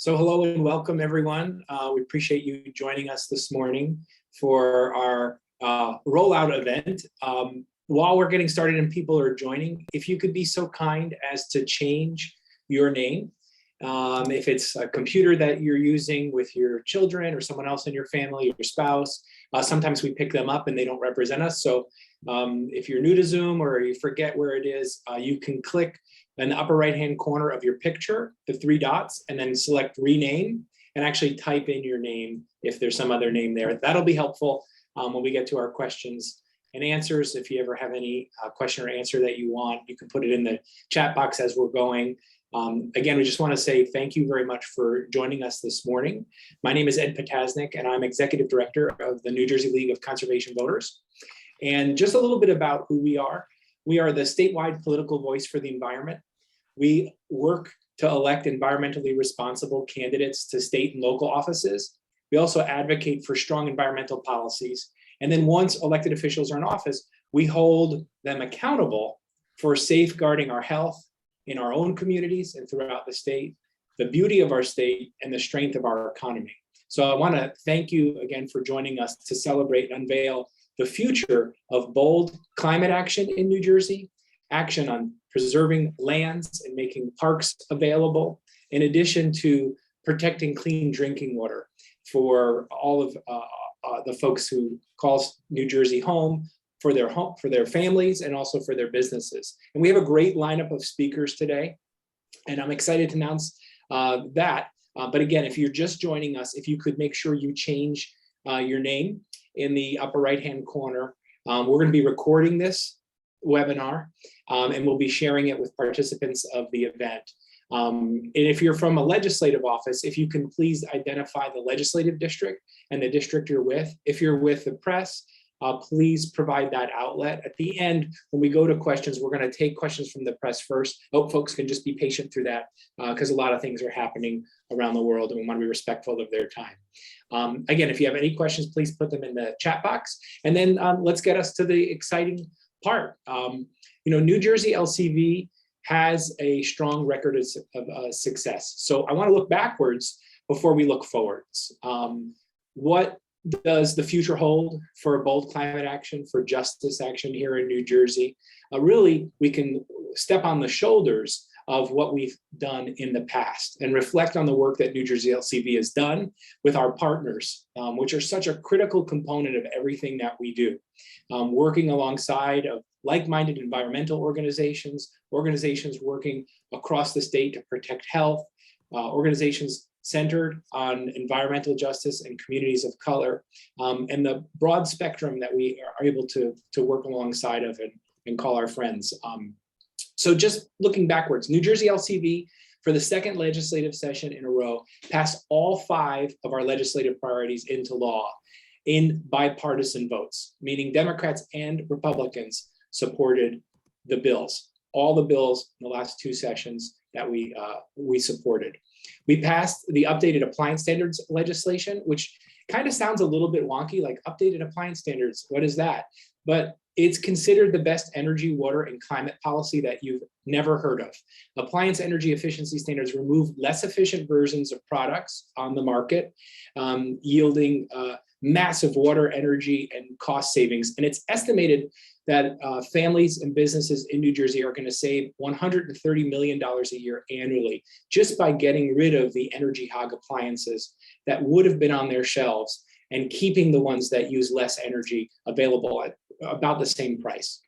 So hello and welcome everyone. We appreciate you joining us this morning for our rollout event. While we're getting started and people are joining, if you could be so kind as to change your name. If it's a computer that you're using with your children or someone else in your family, your spouse, sometimes we pick them up and they don't represent us. So if you're new to Zoom or you forget where it is, you can click in the upper right-hand corner of your picture, the three dots, and then select rename and actually type in your name if there's some other name there. That'll be helpful when we get to our questions and answers. If you ever have any question or answer that you want, you can put it in the chat box as we're going. Again, we just want to say thank you very much for joining us this morning. My name is Ed Potasnik, and I'm Executive Director of the New Jersey League of Conservation Voters. And just a little bit about who we are. We are the statewide political voice for the environment. We work to elect environmentally responsible candidates to state and local offices. We also advocate for strong environmental policies. And then once elected officials are in office, we hold them accountable for safeguarding our health in our own communities and throughout the state, the beauty of our state, and the strength of our economy. So I want to thank you again for joining us to celebrate and unveil the future of bold climate action in New Jersey, action on preserving lands and making parks available, in addition to protecting clean drinking water for all of the folks who call New Jersey home, for their families, and also for their businesses. And we have a great lineup of speakers today, and I'm excited to announce that. But again, if you're just joining us, if you could make sure you change your name in the upper right-hand corner. We're going to be recording this webinar, and we'll be sharing it with participants of the event. And if you're from a legislative office, if you can please identify the legislative district and the district you're with. If you're with the press, please provide that outlet. At the end, when we go to questions, we're going to take questions from the press first. Hope folks can just be patient through that because a lot of things are happening around the world and we want to be respectful of their time. Again, if you have any questions, please put them in the chat box. And then let's get us to the exciting part. New Jersey LCV has a strong record of success. So I want to look backwards before we look forwards. What does the future hold for bold climate action, for justice action here in New Jersey? Really, we can step on the shoulders of what we've done in the past and reflect on the work that New Jersey LCV has done with our partners, which are such a critical component of everything that we do. Working alongside of like-minded environmental organizations working across the state to protect health, organizations centered on environmental justice and communities of color, and the broad spectrum that we are able to work alongside of and call our friends. So just looking backwards, New Jersey LCV, for the second legislative session in a row, passed all 5 of our legislative priorities into law in bipartisan votes, meaning Democrats and Republicans supported the bills, all the bills in the last 2 sessions that we supported. We passed the updated appliance standards legislation, which kind of sounds a little bit wonky, like updated appliance standards, what is that? But it's considered the best energy, water, and climate policy that you've never heard of. Appliance energy efficiency standards remove less efficient versions of products on the market, yielding massive water, energy, and cost savings. And it's estimated that families and businesses in New Jersey are going to save $130 million a year annually just by getting rid of the energy hog appliances that would have been on their shelves and keeping the ones that use less energy available at about the same price.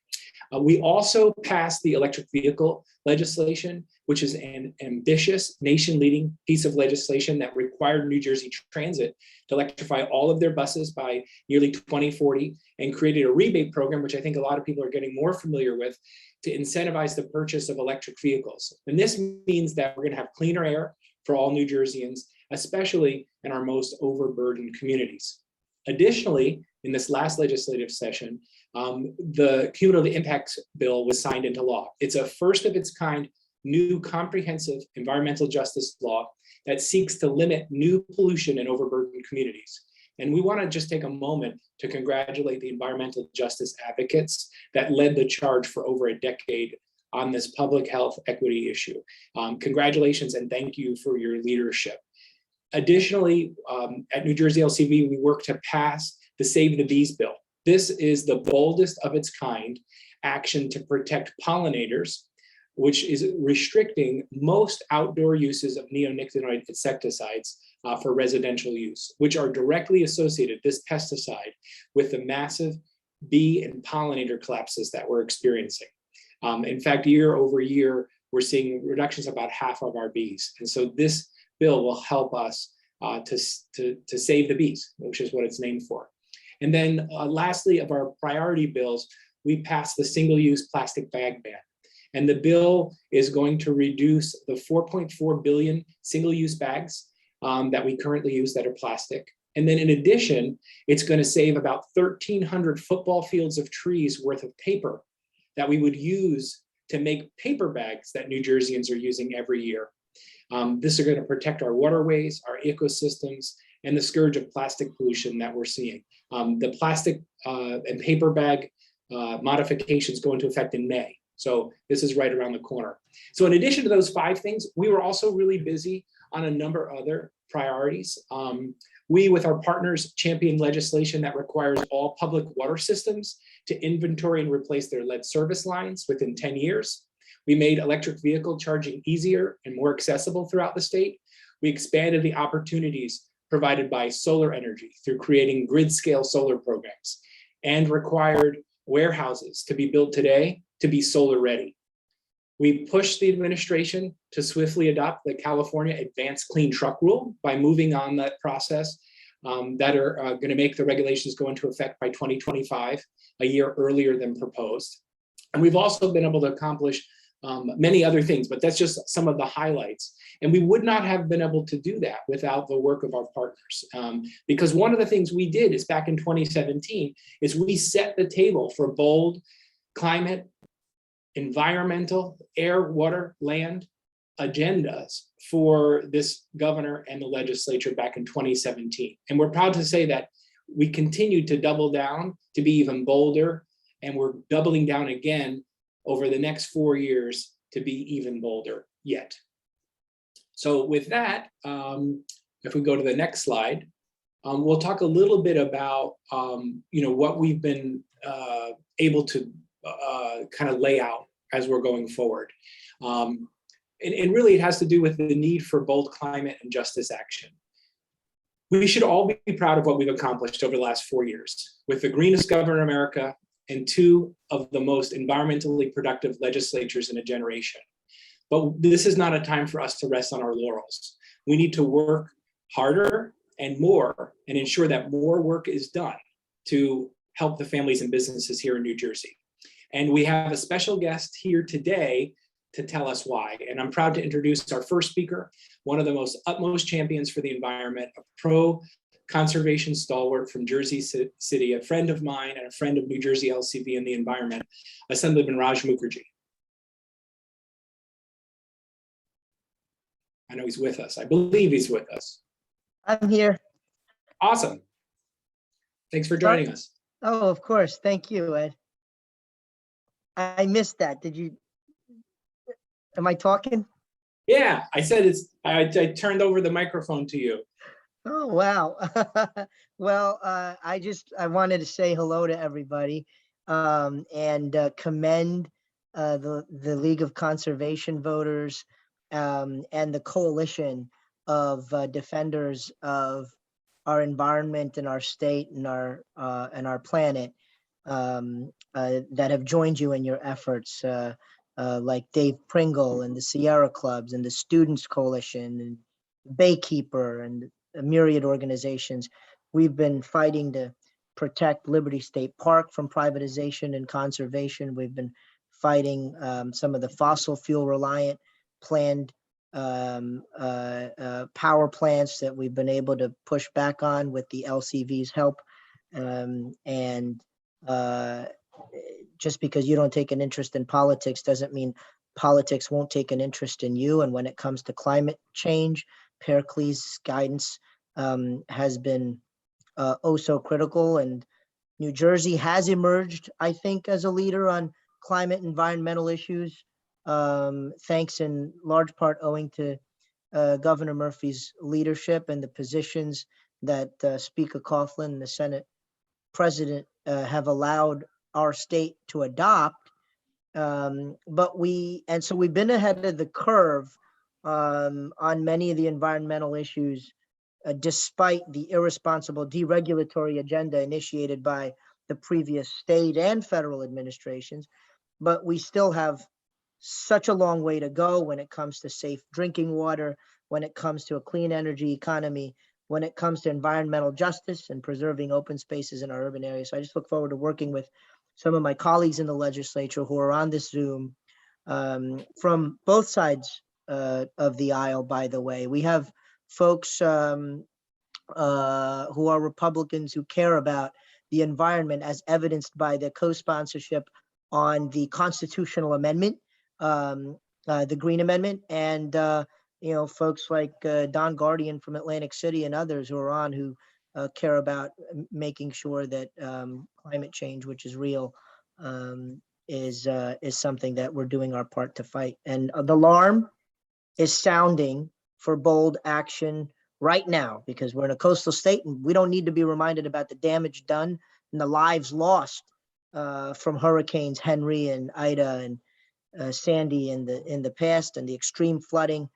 We also passed the electric vehicle legislation, which is an ambitious nation-leading piece of legislation that required New Jersey Transit to electrify all of their buses by nearly 2040 and created a rebate program, which I think a lot of people are getting more familiar with, to incentivize the purchase of electric vehicles. And this means that we're going to have cleaner air for all New Jerseyans, especially in our most overburdened communities. Additionally, in this last legislative session, the cumulative impacts bill was signed into law. It's a first of its kind new comprehensive environmental justice law that seeks to limit new pollution in overburdened communities. And we want to just take a moment to congratulate the environmental justice advocates that led the charge for over a decade on this public health equity issue. Congratulations and thank you for your leadership. Additionally, at New Jersey LCV, we work to pass the Save the Bees bill. This is the boldest of its kind action to protect pollinators, which is restricting most outdoor uses of neonicotinoid insecticides for residential use, which are directly associated, this pesticide, with the massive bee and pollinator collapses that we're experiencing. In fact, year over year, we're seeing reductions of about half of our bees. And so this bill will help us to save the bees, which is what it's named for. And then lastly, of our priority bills, we passed the single-use plastic bag ban. And the bill is going to reduce the 4.4 billion single-use bags that we currently use that are plastic. And then in addition, it's going to save about 1,300 football fields of trees worth of paper that we would use to make paper bags that New Jerseyans are using every year. This is going to protect our waterways, our ecosystems, and the scourge of plastic pollution that we're seeing. The plastic and paper bag modifications go into effect in May. So this is right around the corner. So in addition to those 5 things, we were also really busy on a number of other priorities. We, with our partners, championed legislation that requires all public water systems to inventory and replace their lead service lines within 10 years. We made electric vehicle charging easier and more accessible throughout the state. We expanded the opportunities provided by solar energy through creating grid-scale solar programs, and required warehouses to be built today to be solar ready. We pushed the administration to swiftly adopt the California Advanced Clean Truck Rule by moving on that process that are going to make the regulations go into effect by 2025, a year earlier than proposed. And we've also been able to accomplish many other things, but that's just some of the highlights. And we would not have been able to do that without the work of our partners. Because one of the things we did is back in 2017 is we set the table for bold climate, environmental, air, water, land agendas for this governor and the legislature back in 2017. And we're proud to say that we continue to double down to be even bolder, and we're doubling down again over the next 4 years to be even bolder yet. So with that, if we go to the next slide, we'll talk a little bit about what we've been able to kind of lay out as we're going forward. And really it has to do with the need for bold climate and justice action. We should all be proud of what we've accomplished over the last 4 years with the greenest governor in America and 2 of the most environmentally productive legislatures in a generation. But this is not a time for us to rest on our laurels. We need to work harder and more and ensure that more work is done to help the families and businesses here in New Jersey. And we have a special guest here today to tell us why. And I'm proud to introduce our first speaker, one of the most utmost champions for the environment, a pro-conservation stalwart from Jersey City, a friend of mine and a friend of New Jersey LCV and the environment, Assemblyman Raj Mukherjee. I know he's with us. I believe he's with us. I'm here. Awesome. Thanks for joining us. Oh, of course. Thank you, Ed. I missed that. Am I talking? Yeah, I said I turned over the microphone to you. Oh, wow. Well, I wanted to say hello to everybody and commend the League of Conservation Voters and the coalition of defenders of our environment and our state and our planet that have joined you in your efforts, like Dave Pringle and the Sierra Clubs and the Students Coalition and Baykeeper and a myriad organizations. We've been fighting to protect Liberty State Park from privatization and conservation. We've been fighting some of the fossil fuel reliant planned power plants that we've been able to push back on with the LCV's help. Just because you don't take an interest in politics doesn't mean politics won't take an interest in you. And when it comes to climate change, Pericles' guidance has been oh so critical. And New Jersey has emerged, I think, as a leader on climate environmental issues, thanks in large part owing to Governor Murphy's leadership and the positions that Speaker Coughlin and the Senate President have allowed our state to adopt. So we've been ahead of the curve on many of the environmental issues, despite the irresponsible deregulatory agenda initiated by the previous state and federal administrations. But we still have such a long way to go when it comes to safe drinking water, when it comes to a clean energy economy, when it comes to environmental justice and preserving open spaces in our urban areas. So I just look forward to working with some of my colleagues in the legislature who are on this Zoom from both sides of the aisle, by the way. We have folks who are Republicans who care about the environment, as evidenced by their co-sponsorship on the constitutional amendment, the Green Amendment, and folks like Don Guardian from Atlantic City and others who are on who care about making sure that climate change, which is real, is something that we're doing our part to fight. And the alarm is sounding for bold action right now, because we're in a coastal state and we don't need to be reminded about the damage done and the lives lost from hurricanes Henry and Ida and Sandy in the past, and the extreme flooding,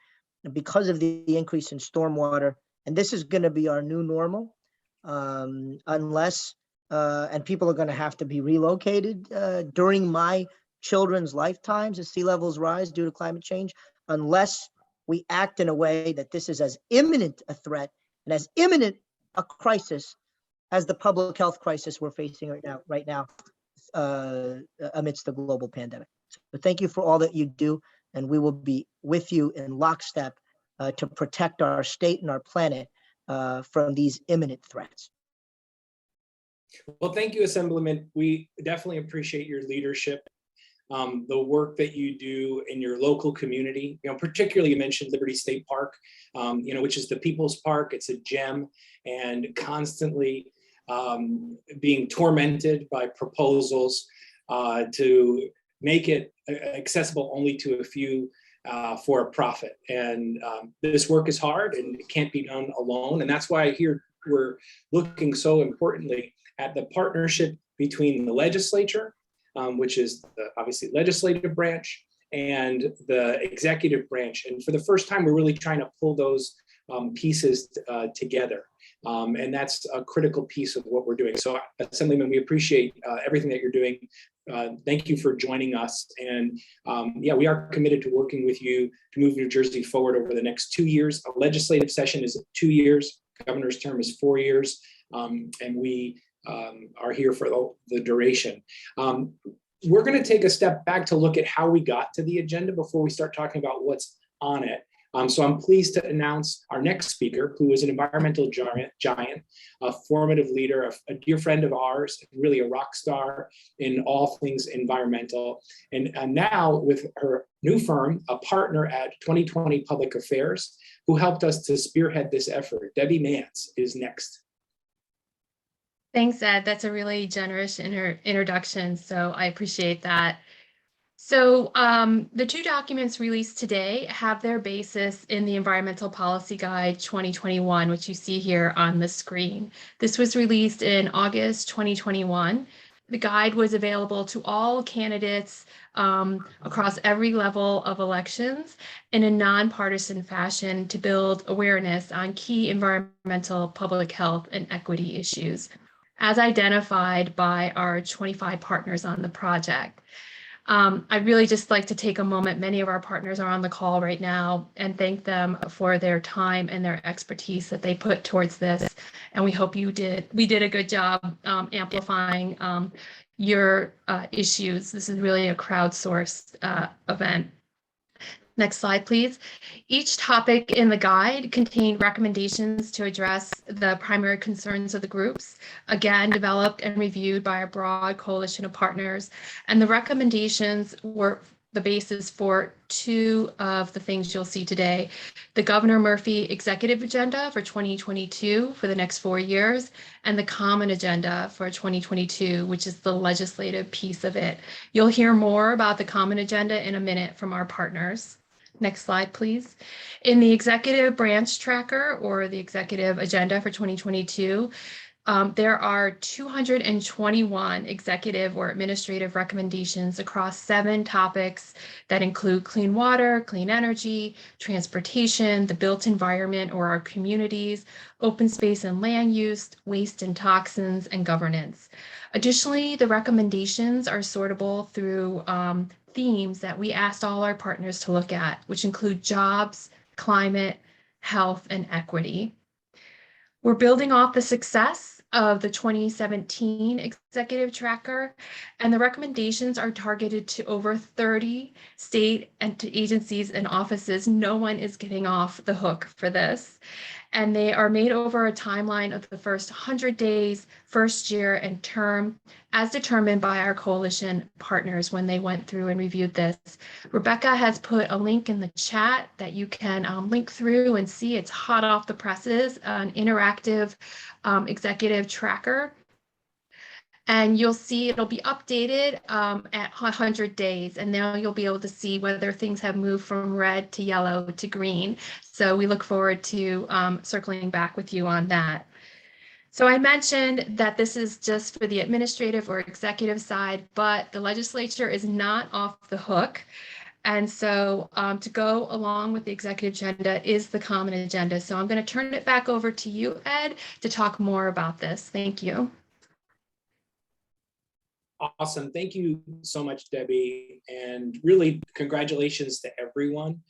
and because of the increase in stormwater. And this is going to be our new normal, unless and people are going to have to be relocated during my children's lifetimes as sea levels rise due to climate change, unless we act in a way that this is as imminent a threat and as imminent a crisis as the public health crisis we're facing right now amidst the global pandemic. So thank you for all that you do, and we will be with you in lockstep to protect our state and our planet from these imminent threats. Well, thank you, Assemblyman. We definitely appreciate your leadership, the work that you do in your local community. Particularly you mentioned Liberty State Park, which is the people's park. It's a gem, and constantly being tormented by proposals to make it accessible only to a few for a profit. And this work is hard and it can't be done alone. And that's why here we're looking so importantly at the partnership between the legislature, which is the obviously legislative branch, and the executive branch. And for the first time, we're really trying to pull those pieces together. And that's a critical piece of what we're doing. So Assemblyman, we appreciate everything that you're doing. Thank you for joining us. And we are committed to working with you to move New Jersey forward over the next 2 years. A legislative session is 2 years. Governor's term is 4 years. And we are here for the duration. We're going to take a step back to look at how we got to the agenda before we start talking about what's on it. So I'm pleased to announce our next speaker, who is an environmental giant, a formative leader, a dear friend of ours, really a rock star in all things environmental. And now with her new firm, a partner at 2020 Public Affairs, who helped us to spearhead this effort. Debbie Mance is next. Thanks, Ed. That's a really generous introduction, so I appreciate that. So the two documents released today have their basis in the Environmental Policy Guide 2021, which you see here on the screen. This was released in August 2021. The guide was available to all candidates across every level of elections in a nonpartisan fashion to build awareness on key environmental, public health, and equity issues, as identified by our 25 partners on the project. I'd really just like to take a moment. Many of our partners are on the call right now, and thank them for their time and their expertise that they put towards this. And we hope we did a good job amplifying your issues. This is really a crowdsourced event. Next slide, please. Each topic in the guide contained recommendations to address the primary concerns of the groups, again, developed and reviewed by a broad coalition of partners. And the recommendations were the basis for two of the things you'll see today: the Governor Murphy Executive Agenda for 2022 for the next 4 years, and the Common Agenda for 2022, which is the legislative piece of it. You'll hear more about the Common Agenda in a minute from our partners. Next slide, please. In the executive branch tracker or the executive agenda for 2022, there are 221 executive or administrative recommendations across 7 topics that include clean water, clean energy, transportation, the built environment or our communities, open space and land use, waste and toxins, and governance. Additionally, the recommendations are sortable through themes that we asked all our partners to look at, which include jobs, climate, health, and equity. We're building off the success of the 2017 executive tracker, and the recommendations are targeted to over 30 state and agencies and offices. No one is getting off the hook for this. And they are made over a timeline of the first 100 days, first year, and term, as determined by our coalition partners when they went through and reviewed this. Rebecca has put a link in the chat that you can link through and see. It's hot off the presses, an interactive executive tracker. And you'll see it'll be updated at 100 days. And now you'll be able to see whether things have moved from red to yellow to green. So we look forward to circling back with you on that. So I mentioned that this is just for the administrative or executive side, but the legislature is not off the hook. And so to go along with the executive agenda is the common agenda. So I'm going to turn it back over to you, Ed, to talk more about this. Thank you. Awesome. Thank you so much, Debbie. And really congratulations to everyone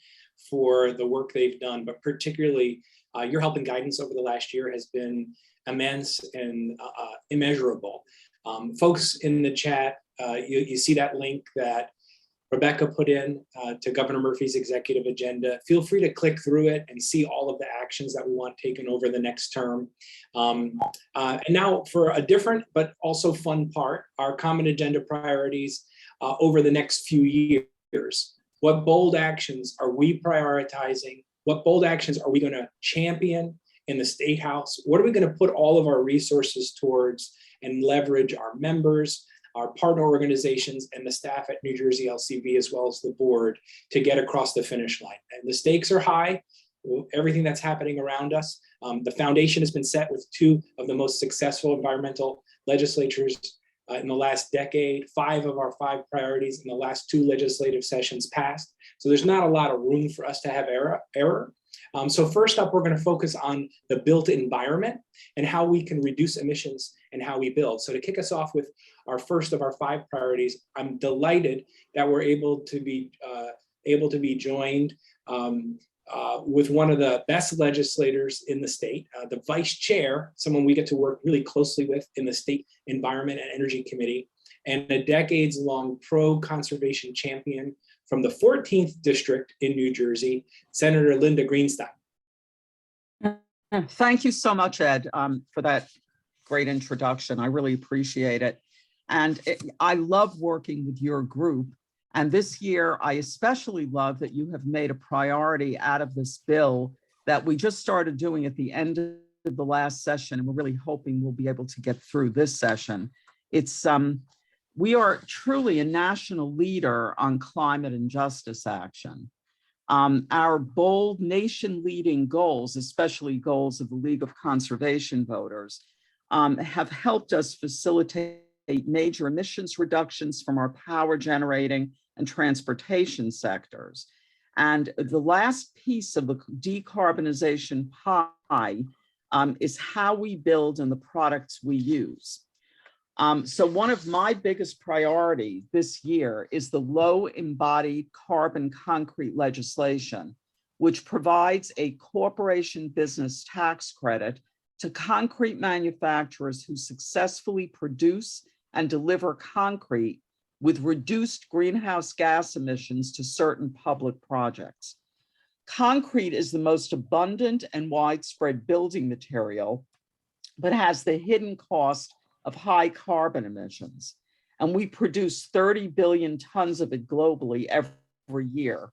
for the work they've done, but particularly your help and guidance over the last year has been immense and immeasurable. Folks in the chat, you see that link that Rebecca put in to Governor Murphy's executive agenda. Feel free to click through it and see all of the actions that we want taken over the next term. And now for a different but also fun part, our common agenda priorities over the next few years. What bold actions are we prioritizing? What bold actions are we going to champion in the State House? What are we going to put all of our resources towards and leverage our members, our partner organizations, and the staff at New Jersey LCB, as well as the board, to get across the finish line? And the stakes are high, everything that's happening around us. The foundation has been set with 2 of the most successful environmental legislatures in the last decade. 5 of our 5 priorities in the last 2 legislative sessions passed. So there's not a lot of room for us to have error. So first up, we're going to focus on the built environment and how we can reduce emissions and how we build. So to kick us off with our first of our 5 priorities, I'm delighted that we're able to be joined with one of the best legislators in the state, the vice chair, someone we get to work really closely with in the State Environment and Energy Committee, and a decades-long pro-conservation champion from the 14th District in New Jersey, Senator Linda Greenstein. Thank you so much, Ed, for that great introduction. I really appreciate it. And I love working with your group. And this year, I especially love that you have made a priority out of this bill that we just started doing at the end of the last session. And we're really hoping we'll be able to get through this session. It's we are truly a national leader on climate and justice action. Our bold nation-leading goals, especially goals of the League of Conservation Voters, have helped us facilitate major emissions reductions from our power generating and transportation sectors. And the last piece of the decarbonization pie is how we build and the products we use. So one of my biggest priorities this year is the low embodied carbon concrete legislation, which provides a corporation business tax credit to concrete manufacturers who successfully produce and deliver concrete with reduced greenhouse gas emissions to certain public projects. Concrete is the most abundant and widespread building material, but has the hidden cost of high carbon emissions. And we produce 30 billion tons of it globally every year.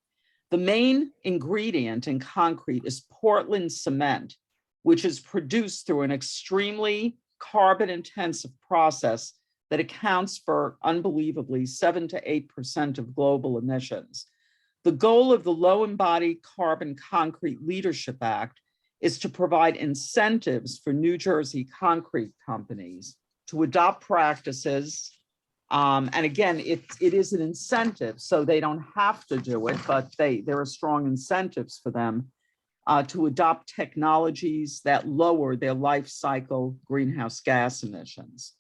The main ingredient in concrete is Portland cement, which is produced through an extremely carbon intensive process that accounts for unbelievably 7 to 8% of global emissions. The goal of the Low Embodied Carbon Concrete Leadership Act is to provide incentives for New Jersey concrete companies to adopt practices. And again, it is an incentive, so they don't have to do it, but there are strong incentives for them to adopt technologies that lower their life cycle greenhouse gas emissions.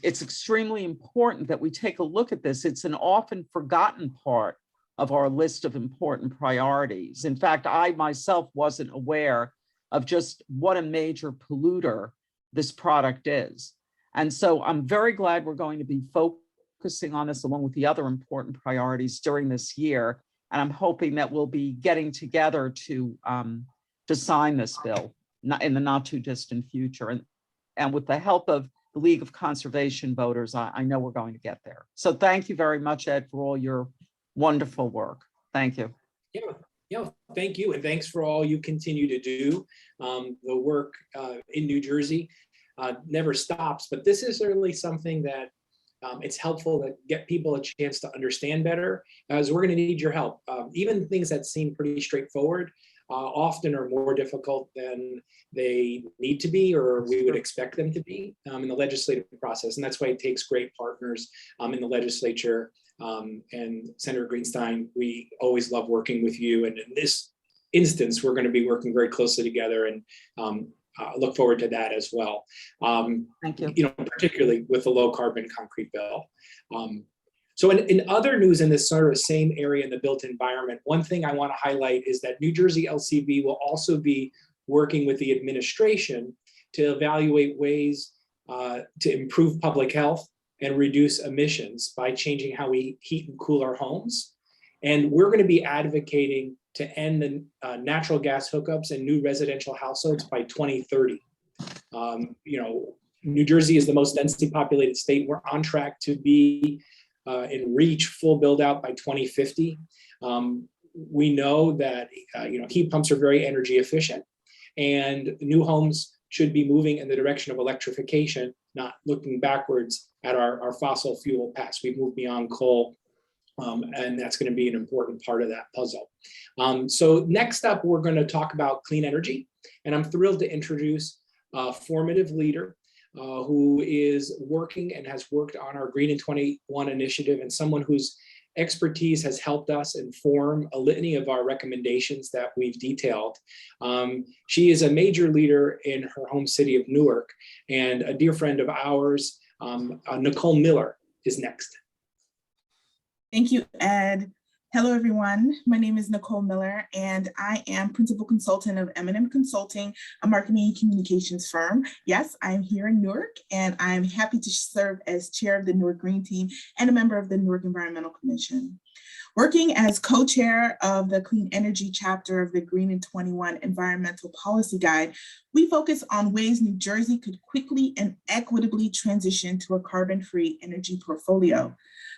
It's extremely important that we take a look at this. It's an often forgotten part of our list of important priorities. In fact, I myself wasn't aware of just what a major polluter this product is. And so I'm very glad we're going to be focusing on this along with the other important priorities during this year. And I'm hoping that we'll be getting together to sign this bill in the not too distant future. And with the help of the League of Conservation Voters, I know we're going to get there. So thank you very much, Ed, for all your wonderful work. Thank you. Yeah, thank you. And thanks for all you continue to do. The work in New Jersey never stops, but this is certainly something that it's helpful to get people a chance to understand better, as we're going to need your help. Even things that seem pretty straightforward often are more difficult than they need to be or we would expect them to be in the legislative process. And that's why it takes great partners in the legislature. And Senator Greenstein, we always love working with you. And in this instance, we're going to be working very closely together, and look forward to that as well. Thank you. You know, particularly with the low carbon concrete bill. So in other news in this sort of same area in the built environment, one thing I want to highlight is that New Jersey LCV will also be working with the administration to evaluate ways to improve public health and reduce emissions by changing how we heat and cool our homes. And we're going to be advocating to end the natural gas hookups in new residential households by 2030. You know, New Jersey is the most densely populated state. We're on track to be and reach full build out by 2050. We know that you know, heat pumps are very energy efficient, and new homes should be moving in the direction of electrification, not looking backwards at our fossil fuel past. We've moved beyond coal, and that's going to be an important part of that puzzle. So next up, we're going to talk about clean energy, and I'm thrilled to introduce a formative leader who is working and has worked on our Green in 21 initiative, and someone whose expertise has helped us inform a litany of our recommendations that we've detailed. She is a major leader in her home city of Newark, and a dear friend of ours. Nicole Miller is next. Thank you, Ed. Hello, everyone. My name is Nicole Miller, and I am Principal Consultant of M&M Consulting, a marketing and communications firm. Yes, I'm here in Newark, and I'm happy to serve as chair of the Newark Green Team and a member of the Newark Environmental Commission. Working as co-chair of the Clean Energy Chapter of the Green in 21 Environmental Policy Guide, we focus on ways New Jersey could quickly and equitably transition to a carbon-free energy portfolio.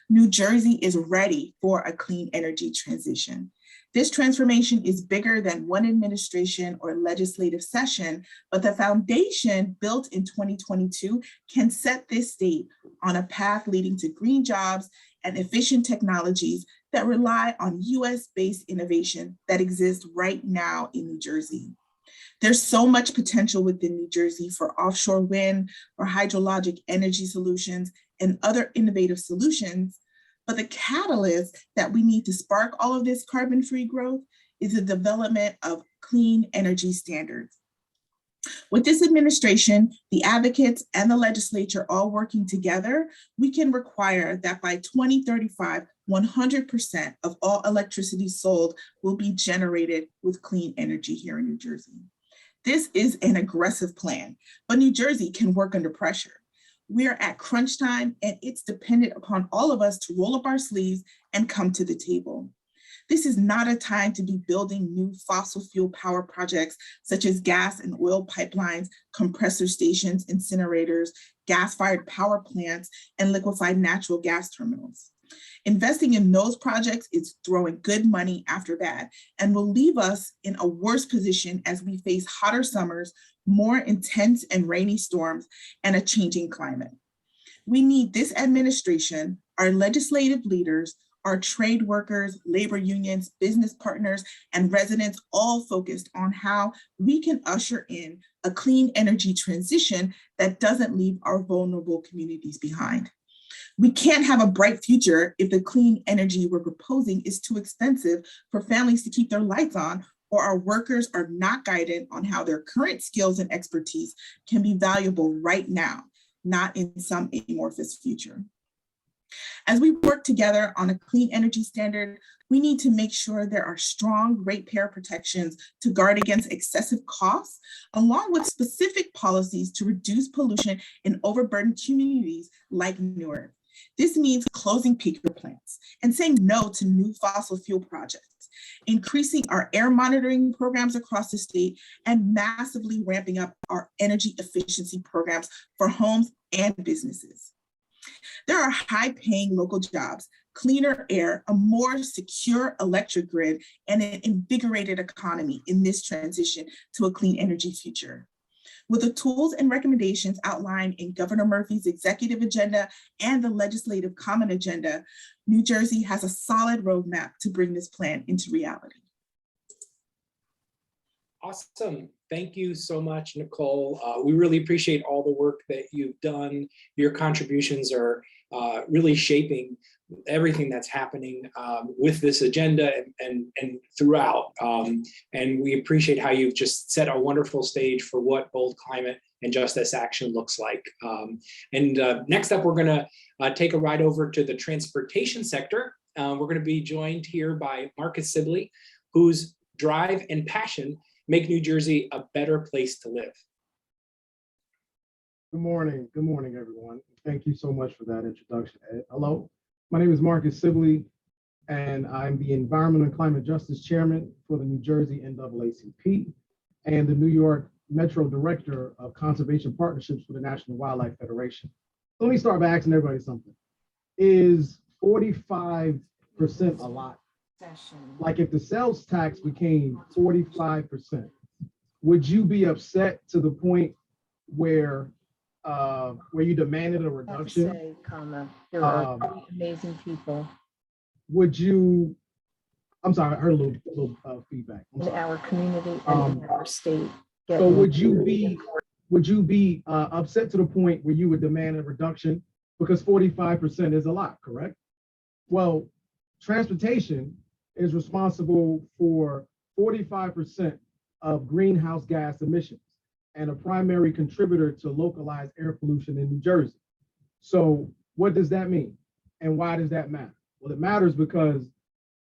New Jersey is ready for a clean energy transition. This transformation is bigger than one administration or legislative session, but the foundation built in 2022 can set this state on a path leading to green jobs and efficient technologies that rely on US-based innovation that exists right now in New Jersey. There's so much potential within New Jersey for offshore wind or hydrologic energy solutions and other innovative solutions, but the catalyst that we need to spark all of this carbon-free growth is the development of clean energy standards. With this administration, the advocates and the legislature all working together, we can require that by 2035, 100% of all electricity sold will be generated with clean energy here in New Jersey. This is an aggressive plan, but New Jersey can work under pressure. We are at crunch time, and it's dependent upon all of us to roll up our sleeves and come to the table. This is not a time to be building new fossil fuel power projects such as gas and oil pipelines, compressor stations, incinerators, gas-fired power plants, and liquefied natural gas terminals. Investing in those projects is throwing good money after bad and will leave us in a worse position as we face hotter summers, more intense and rainy storms, and a changing climate. We need this administration, our legislative leaders, Our trade workers, labor unions, business partners, and residents all focused on how we can usher in a clean energy transition that doesn't leave our vulnerable communities behind. We can't have a bright future if the clean energy we're proposing is too expensive for families to keep their lights on, or our workers are not guided on how their current skills and expertise can be valuable right now, not in some amorphous future. As we work together on a clean energy standard, we need to make sure there are strong ratepayer protections to guard against excessive costs, along with specific policies to reduce pollution in overburdened communities like Newark. This means closing peaker plants and saying no to new fossil fuel projects, increasing our air monitoring programs across the state, and massively ramping up our energy efficiency programs for homes and businesses. There are high-paying local jobs, cleaner air, a more secure electric grid, and an invigorated economy in this transition to a clean energy future. With the tools and recommendations outlined in Governor Murphy's executive agenda and the legislative common agenda, New Jersey has a solid roadmap to bring this plan into reality. Awesome. Thank you so much, Nicole. We really appreciate all the work that you've done. Your contributions are really shaping everything that's happening with this agenda and throughout. And we appreciate how you've just set a wonderful stage for what bold climate and justice action looks like. Next up, we're going to take a ride over to the transportation sector. We're going to be joined here by Marcus Sibley, whose drive and passion make New Jersey a better place to live. Good morning, everyone. Thank you so much for that introduction, Ed. Hello, my name is Marcus Sibley, and I'm the Environmental and Climate Justice Chairman for the New Jersey NAACP and the New York Metro Director of Conservation Partnerships for the National Wildlife Federation. Let me start by asking everybody something. Is 45% a lot? Like if the sales tax became 45%, would you be upset to the point where you demanded a reduction? There are amazing people Would you? I'm sorry, I heard a little feedback. in our community and in our state. So would you be upset to the point where you would demand a reduction because 45% is a lot, correct? Well, transportation is responsible for 45% of greenhouse gas emissions and a primary contributor to localized air pollution in New Jersey. So what does that mean? And why does that matter? Well, it matters because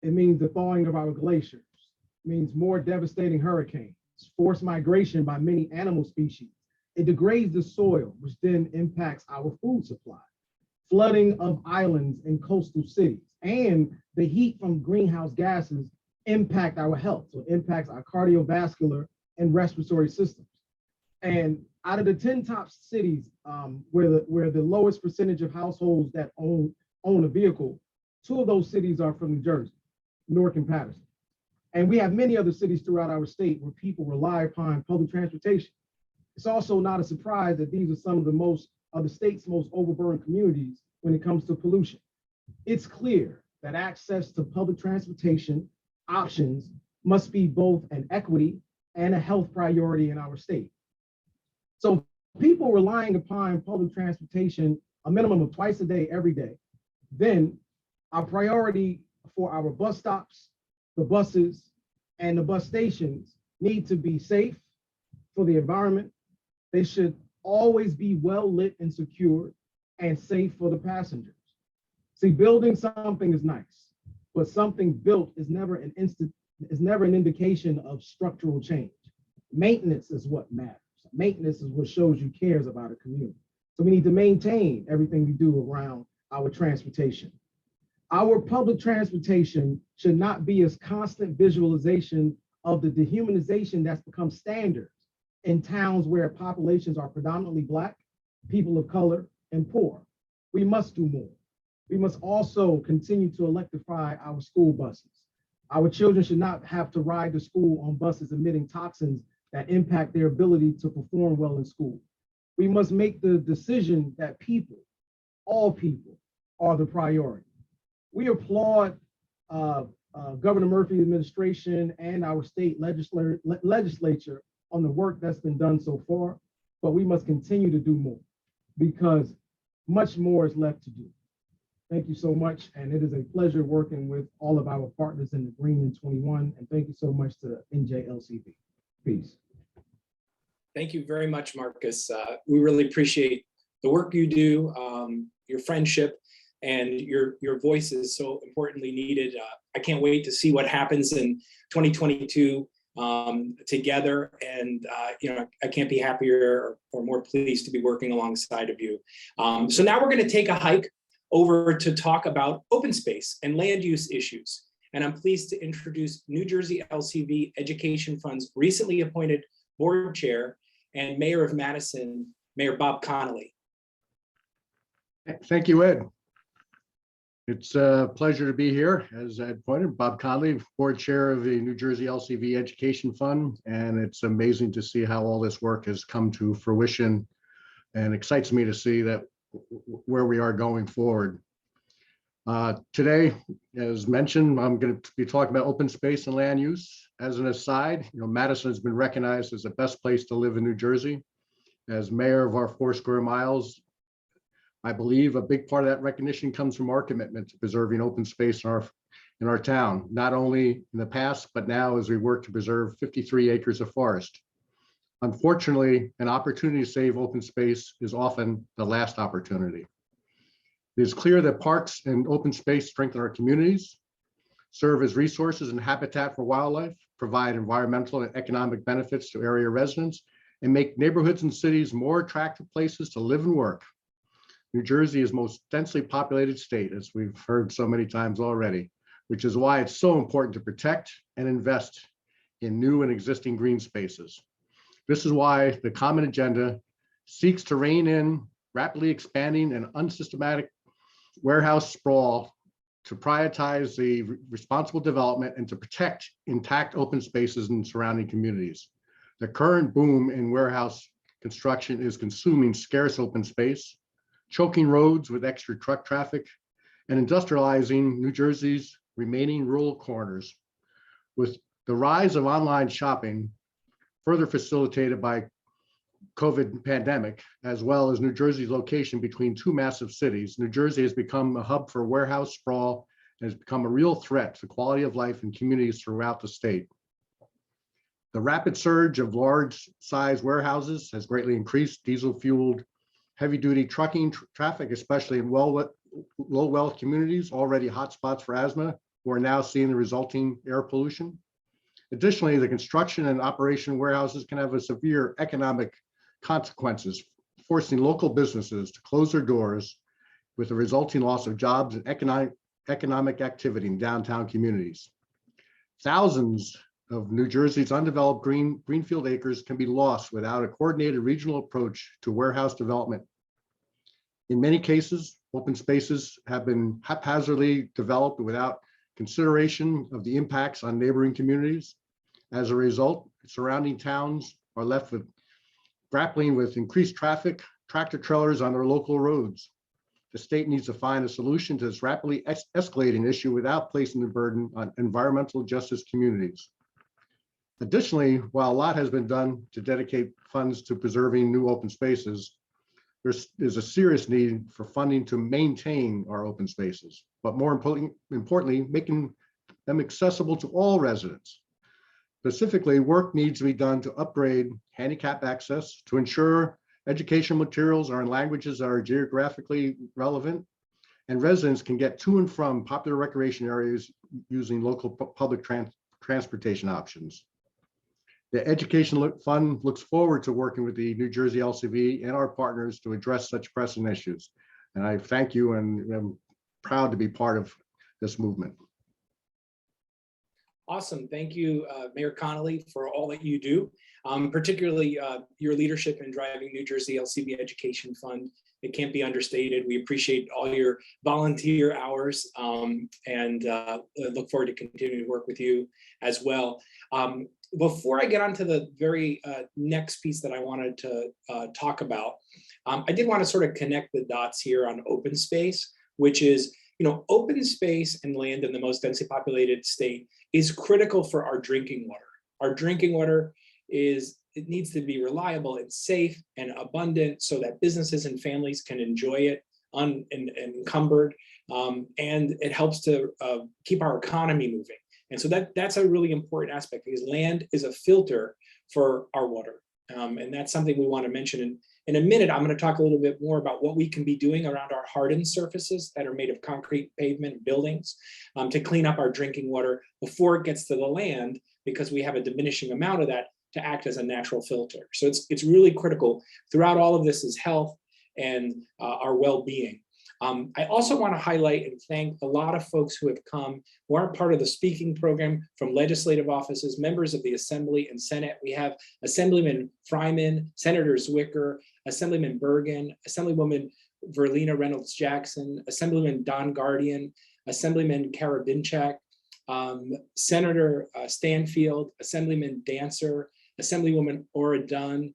it means the thawing of our glaciers, it means more devastating hurricanes, forced migration by many animal species. It degrades the soil, which then impacts our food supply, flooding of islands and coastal cities, and the heat from greenhouse gases impact our health. So it impacts our cardiovascular and respiratory systems. And out of the 10 top cities where the lowest percentage of households that own a vehicle, 2 of those cities are from New Jersey, Newark and Patterson. And we have many other cities throughout our state where people rely upon public transportation. It's also not a surprise that these are some of the state's most overburdened communities when it comes to pollution. It's clear that access to public transportation options must be both an equity and a health priority in our state. So people relying upon public transportation a minimum of twice a day, every day, then our priority for our bus stops, the buses, and the bus stations need to be safe for the environment. They should always be well lit and secured and safe for the passengers. See, building something is nice, but something built is never an indication of structural change. Maintenance is what matters. Maintenance is what shows you cares about a community. So we need to maintain everything we do around our transportation. Our public transportation should not be a constant visualization of the dehumanization that's become standard in towns where populations are predominantly Black, people of color, and poor. We must do more. We must also continue to electrify our school buses. Our children should not have to ride to school on buses emitting toxins that impact their ability to perform well in school. We must make the decision that people, all people, are the priority. we applaud Governor Murphy's administration and our state legislature on the work that's been done so far, but we must continue to do more because much more is left to do. Thank you so much, and it is a pleasure working with all of our partners in the Green in 21, and thank you so much to NJLCB. Peace. Thank you very much, Marcus. We really appreciate the work you do, your friendship, and your voice is so importantly needed. I can't wait to see what happens in 2022 together, and I can't be happier or more pleased to be working alongside of you. So now we're going to take a hike over to talk about open space and land use issues. And I'm pleased to introduce New Jersey LCV Education Fund's recently appointed board chair and mayor of Madison, Mayor Bob Connolly. Thank you, Ed. It's a pleasure to be here. As Ed pointed, Bob Connolly, board chair of the New Jersey LCV Education Fund, and it's amazing to see how all this work has come to fruition, and excites me to see that where we are going forward. Today, as mentioned, I'm going to be talking about open space and land use. As an aside, Madison has been recognized as the best place to live in New Jersey. As mayor of our 4 square miles, I believe a big part of that recognition comes from our commitment to preserving open space in our town, not only in the past, but now as we work to preserve 53 acres of forest. Unfortunately, an opportunity to save open space is often the last opportunity. It is clear that parks and open space strengthen our communities, serve as resources and habitat for wildlife, provide environmental and economic benefits to area residents, and make neighborhoods and cities more attractive places to live and work. New Jersey is the most densely populated state, as we've heard so many times already, which is why it's so important to protect and invest in new and existing green spaces. This is why the Common Agenda seeks to rein in rapidly expanding and unsystematic warehouse sprawl, to prioritize the responsible development, and to protect intact open spaces in surrounding communities. The current boom in warehouse construction is consuming scarce open space, choking roads with extra truck traffic, and industrializing New Jersey's remaining rural corners. With the rise of online shopping, further facilitated by COVID pandemic, as well as New Jersey's location between 2 massive cities, New Jersey has become a hub for warehouse sprawl and has become a real threat to quality of life in communities throughout the state. The rapid surge of large size warehouses has greatly increased diesel-fueled heavy-duty trucking traffic, especially in low-wealth communities, already hotspots for asthma, who are now seeing the resulting air pollution. Additionally, the construction and operation of warehouses can have a severe economic consequences, forcing local businesses to close their doors, with the resulting loss of jobs and economic activity in downtown communities. Thousands of New Jersey's undeveloped greenfield acres can be lost without a coordinated regional approach to warehouse development. In many cases, open spaces have been haphazardly developed without consideration of the impacts on neighboring communities. As a result, surrounding towns are left with grappling with increased traffic, tractor trailers on their local roads. The state needs to find a solution to this rapidly escalating issue without placing the burden on environmental justice communities. Additionally, while a lot has been done to dedicate funds to preserving new open spaces, there's a serious need for funding to maintain our open spaces, but more importantly, making them accessible to all residents. Specifically, work needs to be done to upgrade handicap access, to ensure educational materials are in languages that are geographically relevant, and residents can get to and from popular recreation areas using local public transportation options. The Education Fund looks forward to working with the New Jersey LCV and our partners to address such pressing issues. And I thank you, and I'm proud to be part of this movement. Awesome. Thank you, Mayor Connolly, for all that you do, particularly your leadership in driving New Jersey LCV Education Fund. It can't be understated. We appreciate all your volunteer hours, and look forward to continuing to work with you as well. Before I get on to the very next piece that I wanted to talk about, I did want to sort of connect the dots here on open space, which is open space and land in the most densely populated state is critical for our drinking water. Our drinking water it needs to be reliable and safe and abundant so that businesses and families can enjoy it unencumbered, and it helps to keep our economy moving. And so that's a really important aspect, because land is a filter for our water. And that's something we want to mention. In a minute, I'm going to talk a little bit more about what we can be doing around our hardened surfaces that are made of concrete pavement buildings to clean up our drinking water before it gets to the land, because we have a diminishing amount of that to act as a natural filter. So it's really critical. Throughout all of this is health and our well-being. I also want to highlight and thank a lot of folks who have come, who are part of the speaking program, from legislative offices, members of the Assembly and Senate. We have Assemblyman Fryman, Senator Zwicker, Assemblyman Bergen, Assemblywoman Verlina Reynolds Jackson, Assemblyman Don Guardian, Assemblyman Karabinchak, Senator Stanfield, Assemblyman Dancer, Assemblywoman Ora Dunn,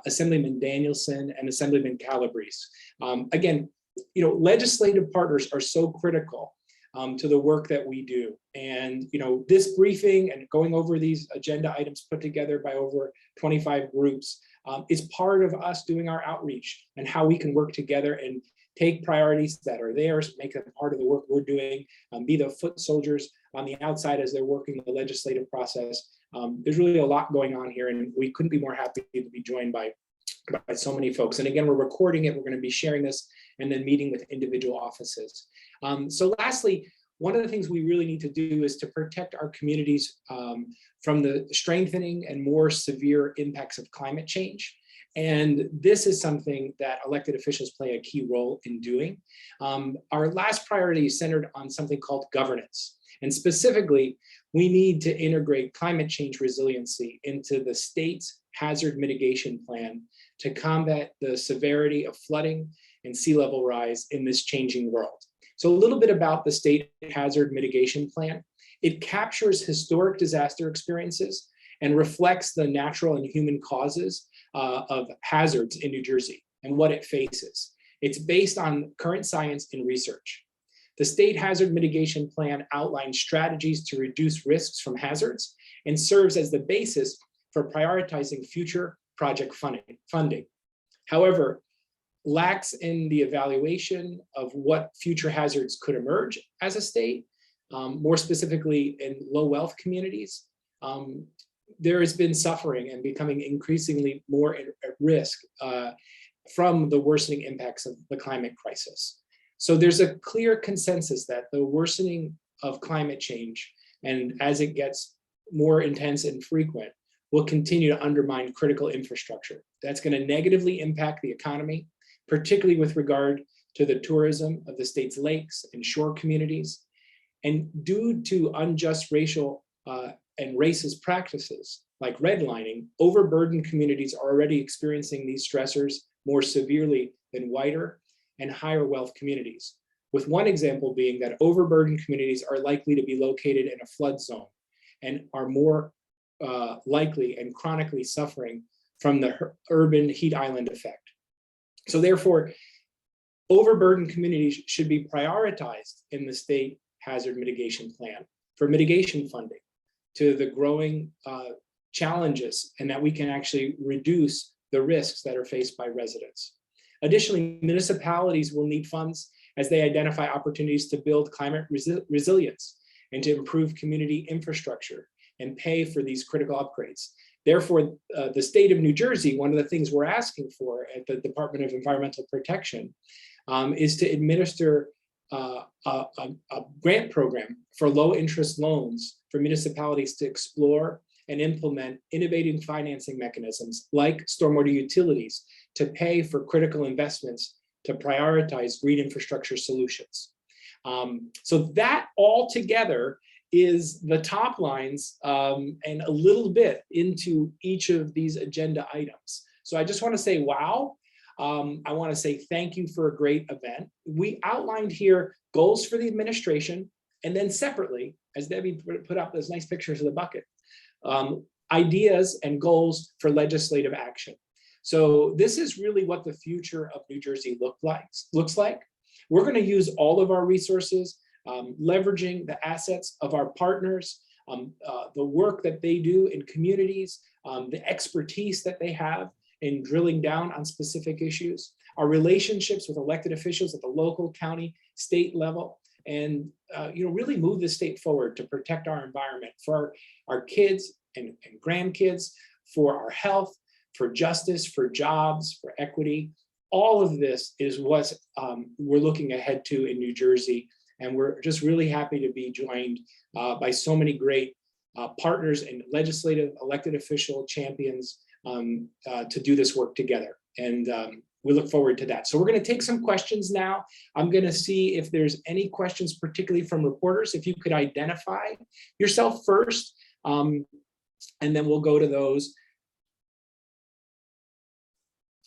Assemblyman Danielson, and Assemblyman Calabrese. Again, legislative partners are so critical to the work that we do. And, this briefing and going over these agenda items put together by over 25 groups is part of us doing our outreach and how we can work together and take priorities that are theirs, make them part of the work we're doing, be the foot soldiers on the outside as they're working the legislative process. There's really a lot going on here, and we couldn't be more happy to be joined by so many folks. And again, we're recording it. We're going to be sharing this and then meeting with individual offices. So lastly, one of the things we really need to do is to protect our communities from the strengthening and more severe impacts of climate change. And this is something that elected officials play a key role in doing. Our last priority is centered on something called governance. And specifically, we need to integrate climate change resiliency into the state's hazard mitigation plan to combat the severity of flooding and sea level rise in this changing world. So a little bit about the state hazard mitigation plan. It captures historic disaster experiences and reflects the natural and human causes of hazards in New Jersey and what it faces. It's based on current science and research. The state hazard mitigation plan outlines strategies to reduce risks from hazards and serves as the basis for prioritizing future project funding. However, lacks in the evaluation of what future hazards could emerge as a state, more specifically in low wealth communities. There has been suffering and becoming increasingly more at risk from the worsening impacts of the climate crisis. So there's a clear consensus that the worsening of climate change, and as it gets more intense and frequent, will continue to undermine critical infrastructure. That's going to negatively impact the economy, particularly with regard to the tourism of the state's lakes and shore communities. And due to unjust racial and racist practices like redlining, overburdened communities are already experiencing these stressors more severely than whiter and higher wealth communities. With one example being that overburdened communities are likely to be located in a flood zone and are more likely and chronically suffering from the urban heat island effect. So therefore, overburdened communities should be prioritized in the state hazard mitigation plan for mitigation funding to the growing challenges, and that we can actually reduce the risks that are faced by residents. Additionally, municipalities will need funds as they identify opportunities to build climate resilience and to improve community infrastructure and pay for these critical upgrades. Therefore, the state of New Jersey, one of the things we're asking for at the Department of Environmental Protection is to administer a grant program for low interest loans for municipalities to explore and implement innovative financing mechanisms like stormwater utilities to pay for critical investments to prioritize green infrastructure solutions. So that all together is the top lines and a little bit into each of these agenda items. So I just want to say, wow. I want to say thank you for a great event. We outlined here goals for the administration, and then separately, as Debbie put up those nice pictures of the bucket, ideas and goals for legislative action. So this is really what the future of New Jersey looks like. we're going to use all of our resources, leveraging the assets of our partners, the work that they do in communities, the expertise that they have in drilling down on specific issues, our relationships with elected officials at the local, county, state level, and really move the state forward to protect our environment for our kids and grandkids, for our health, for justice, for jobs, for equity. All of this is what we're looking ahead to in New Jersey. And we're just really happy to be joined by so many great partners and legislative elected official champions to do this work together. And we look forward to that. So we're going to take some questions now. I'm going to see if there's any questions, particularly from reporters. If you could identify yourself first, and then we'll go to those.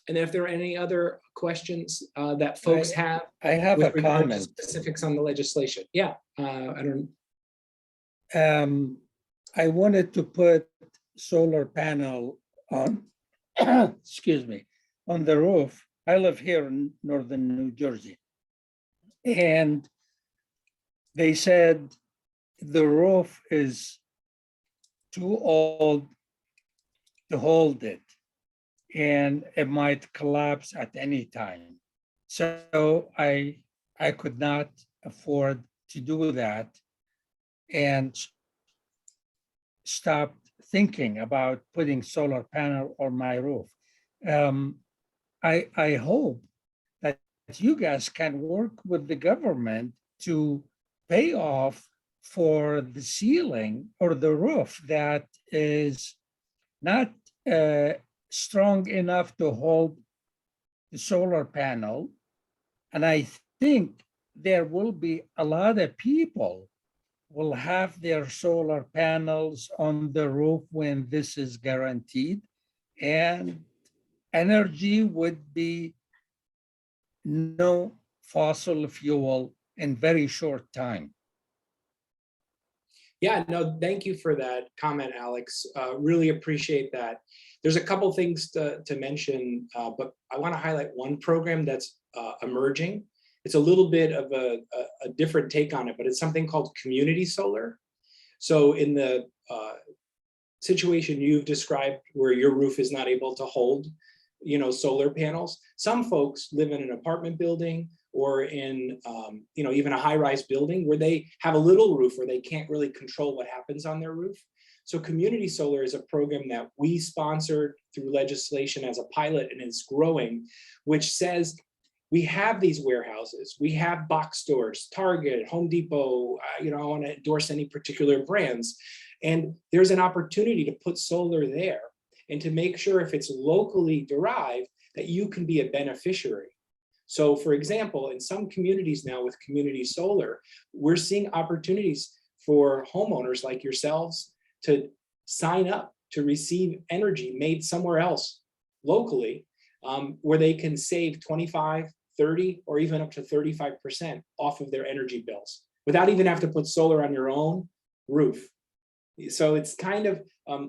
And if there are any other questions that folks have. I have a with regard to comment. specifics on the legislation. Yeah, I don't. I wanted to put solar panel on, excuse me, on the roof. I live here in northern New Jersey. And they said the roof is too old to hold it, and it might collapse at any time. So I could not afford to do that, and stopped thinking about putting solar panel on my roof. I hope that you guys can work with the government to pay off for the ceiling or the roof that is not strong enough to hold the solar panel. And I think there will be a lot of people will have their solar panels on the roof when this is guaranteed, and energy would be no fossil fuel in very short time. Yeah, no, thank you for that comment, Alex. Really appreciate that. There's a couple things to mention, but I want to highlight one program that's emerging. It's a little bit of a different take on it, but it's something called community solar. So in the situation you've described where your roof is not able to hold, solar panels, some folks live in an apartment building or in, even a high-rise building where they have a little roof where they can't really control what happens on their roof. So community solar is a program that we sponsored through legislation as a pilot, and it's growing, which says we have these warehouses, we have box stores, Target, Home Depot, I don't want to endorse any particular brands. And there's an opportunity to put solar there and to make sure if it's locally derived that you can be a beneficiary. So for example, in some communities now with community solar, we're seeing opportunities for homeowners like yourselves to sign up to receive energy made somewhere else locally, where they can save 25, 30, or even up to 35% off of their energy bills without even have to put solar on your own roof. So it's kind of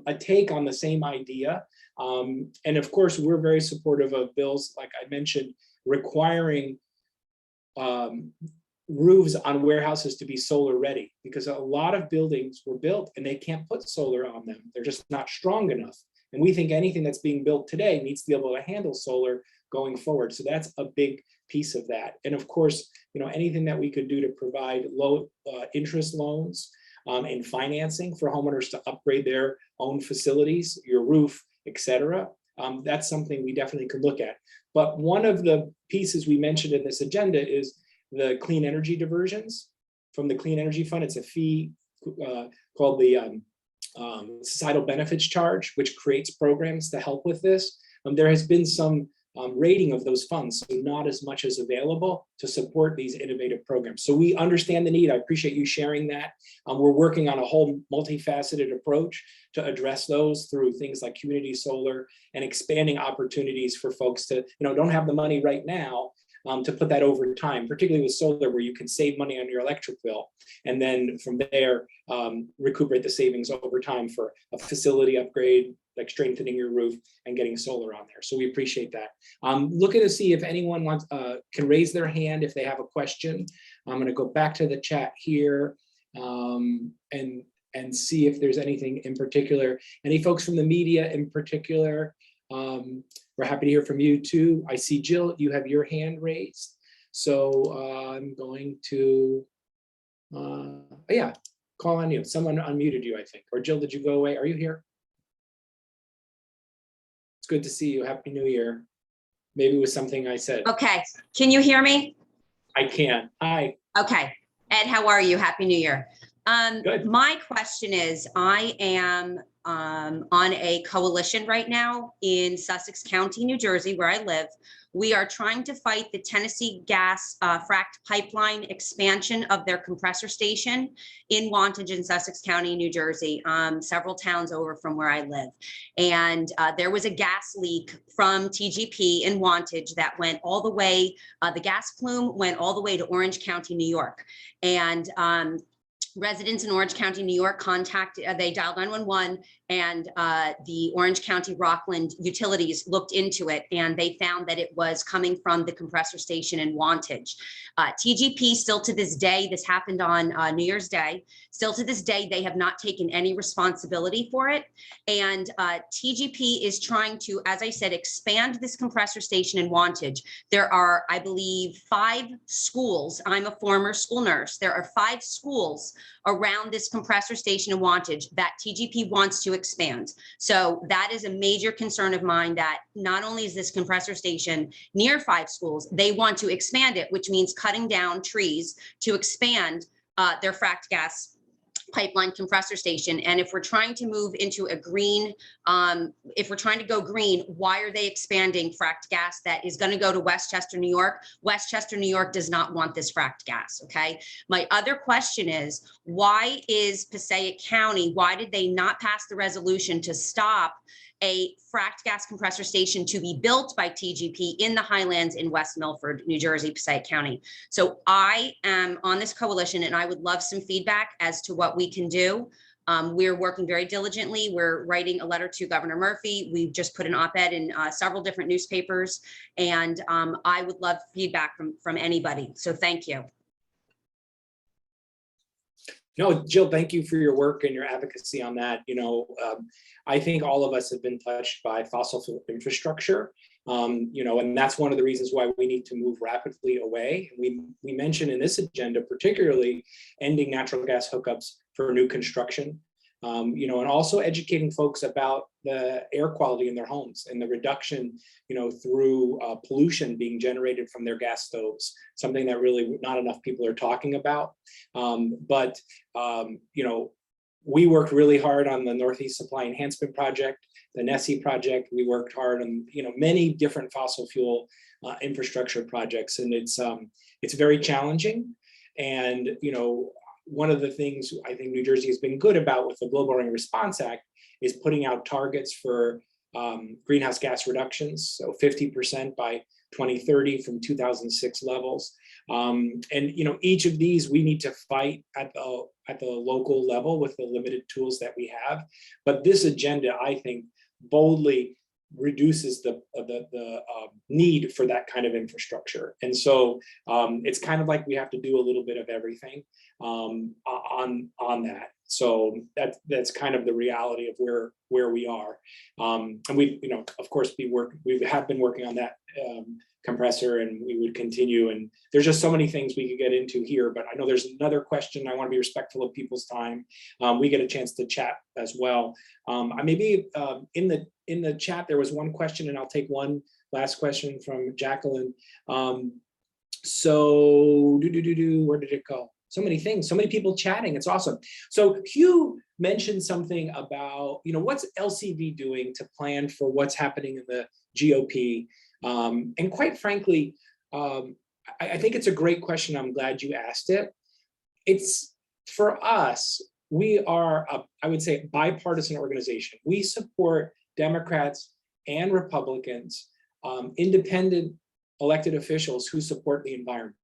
a take on the same idea. And of course, we're very supportive of bills, like I mentioned, requiring roofs on warehouses to be solar ready, because a lot of buildings were built and they can't put solar on them. They're just not strong enough. And we think anything that's being built today needs to be able to handle solar going forward. So that's a big piece of that. And of course, anything that we could do to provide low interest loans and financing for homeowners to upgrade their own facilities, your roof, et cetera. That's something we definitely could look at. But one of the pieces we mentioned in this agenda is the clean energy diversions from the Clean Energy Fund. It's a fee called the societal benefits charge, which creates programs to help with this. There has been some rating of those funds, so not as much as available to support these innovative programs. So we understand the need. I appreciate you sharing that. We're working on a whole multifaceted approach to address those through things like community solar and expanding opportunities for folks to, don't have the money right now to put that over time, particularly with solar, where you can save money on your electric bill. And then from there, recuperate the savings over time for a facility upgrade, like strengthening your roof and getting solar on there. So we appreciate that. Looking to see if anyone wants can raise their hand if they have a question. I'm going to go back to the chat here and see if there's anything in particular. Any folks from the media in particular? We're happy to hear from you too. I see Jill, you have your hand raised. So I'm going to, yeah, call on you. Someone unmuted you, I think. Or Jill, did you go away? Are you here? It's good to see you. Happy New Year. Maybe it was something I said. Okay, can you hear me? I can. Hi. Okay, Ed, how are you? Happy New Year. Good. My question is, I am on a coalition right now in Sussex County, New Jersey, where I live. We are trying to fight the Tennessee Gas fracked pipeline expansion of their compressor station in Wantage in Sussex County, New Jersey, several towns over from where I live. And there was a gas leak from TGP in Wantage that went all the way, the gas plume went all the way to Orange County, New York. And residents in Orange County, New York they dialed 911, and the Orange County Rockland utilities looked into it, and they found that it was coming from the compressor station in Wantage. TGP still to this day, this happened on New Year's Day, still to this day, they have not taken any responsibility for it. And TGP is trying to, as I said, expand this compressor station in Wantage. There are, I believe, 5 schools. I'm a former school nurse. There are 5 schools around this compressor station in Wantage that TGP wants to expand. So that is a major concern of mine, that not only is this compressor station near 5 schools, they want to expand it, which means cutting down trees to expand their fracked gas pipeline compressor station. And if we're trying to move into a green, if we're trying to go green, why are they expanding fracked gas that is going to go to Westchester, New York? Westchester, New York does not want this fracked gas. Okay. My other question is, why is Passaic County, why did they not pass the resolution to stop a fracked gas compressor station to be built by TGP in the Highlands in West Milford, New Jersey, Passaic County? So I am on this coalition, and I would love some feedback as to what we can do. We're working very diligently. We're writing a letter to Governor Murphy. We've just put an op-ed in several different newspapers, and I would love feedback from anybody. So thank you. No, Jill, thank you for your work and your advocacy on that. You know, I think all of us have been touched by fossil fuel infrastructure, you know, and that's one of the reasons why we need to move rapidly away. We mentioned in this agenda, particularly ending natural gas hookups for new construction, you know, and also educating folks about the air quality in their homes and the reduction, you know, through pollution being generated from their gas stoves, something that really not enough people are talking about. But you know, we worked really hard on the Northeast Supply Enhancement Project, the NESE project. We worked hard on, you know, many different fossil fuel infrastructure projects, and it's very challenging. And, you know, one of the things I think New Jersey has been good about with the Global Warming Response Act is putting out targets for greenhouse gas reductions, so 50% by 2030 from 2006 levels. And you know, each of these we need to fight at the local level with the limited tools that we have. But this agenda, I think, boldly reduces the need for that kind of infrastructure. And so it's kind of like we have to do a little bit of everything on that. So that's kind of the reality of where we are. And we, you know, of course, we have been working on that compressor, and we would continue. And there's just so many things we could get into here, but I know there's another question. I want to be respectful of people's time. We get a chance to chat as well. Maybe in the chat, there was one question, and I'll take one last question from Jacqueline. So where did it go? So many things, so many people chatting. It's awesome. So Hugh mentioned something about, you know, what's LCV doing to plan for what's happening in the GOP? And quite frankly, I think it's a great question. I'm glad you asked it. It's for us, we are, I would say, a bipartisan organization. We support Democrats and Republicans, independent elected officials who support the environment.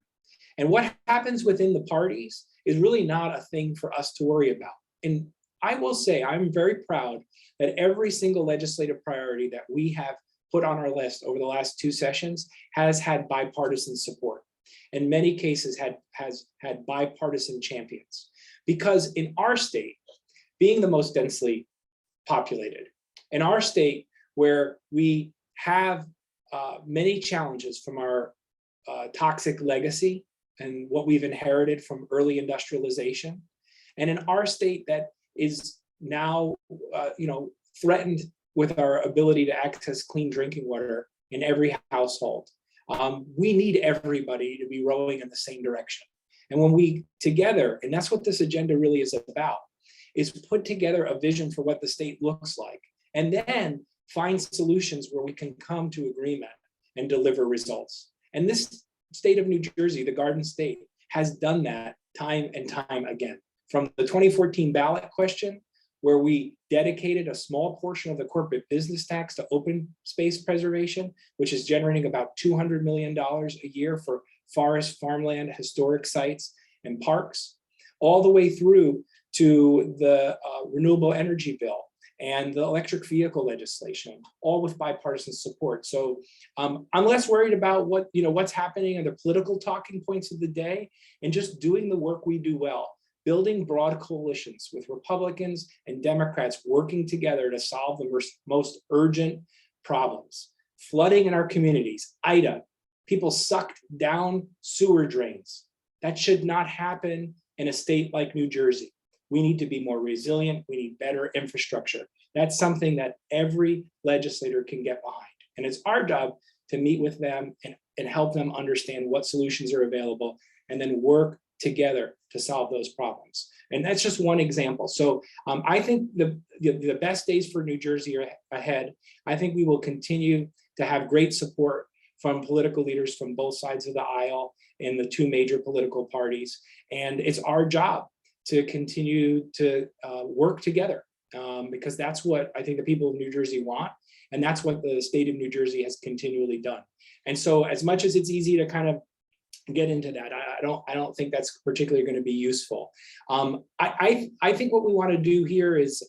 And what happens within the parties is really not a thing for us to worry about. And I will say I'm very proud that every single legislative priority that we have put on our list over the last 2 sessions has had bipartisan support. In many cases has had bipartisan champions. Because in our state, being the most densely populated, in our state where we have many challenges from our toxic legacy and what we've inherited from early industrialization, and in our state that is now threatened with our ability to access clean drinking water in every household. We need everybody to be rowing in the same direction. And when we together, and that's what this agenda really is about, is put together a vision for what the state looks like, and then find solutions where we can come to agreement and deliver results. And this state of New Jersey, the Garden State, has done that time and time again. From the 2014 ballot question, where we dedicated a small portion of the corporate business tax to open space preservation, which is generating about $200 million a year for forest, farmland, historic sites, and parks, all the way through to the renewable energy bill and the electric vehicle legislation, all with bipartisan support. So I'm less worried about what's happening in the political talking points of the day, and just doing the work we do well, building broad coalitions with Republicans and Democrats working together to solve the most urgent problems. Flooding in our communities, Ida, people sucked down sewer drains. That should not happen in a state like New Jersey. We need to be more resilient. We need better infrastructure. That's something that every legislator can get behind. And it's our job to meet with them and help them understand what solutions are available, and then work together to solve those problems. And that's just one example. So I think the best days for New Jersey are ahead. I think we will continue to have great support from political leaders from both sides of the aisle in the 2 major political parties. And it's our job to continue to work together, because that's what I think the people of New Jersey want. And that's what the state of New Jersey has continually done. And so as much as it's easy to kind of get into that, I don't think that's particularly going to be useful. I think what we want to do here is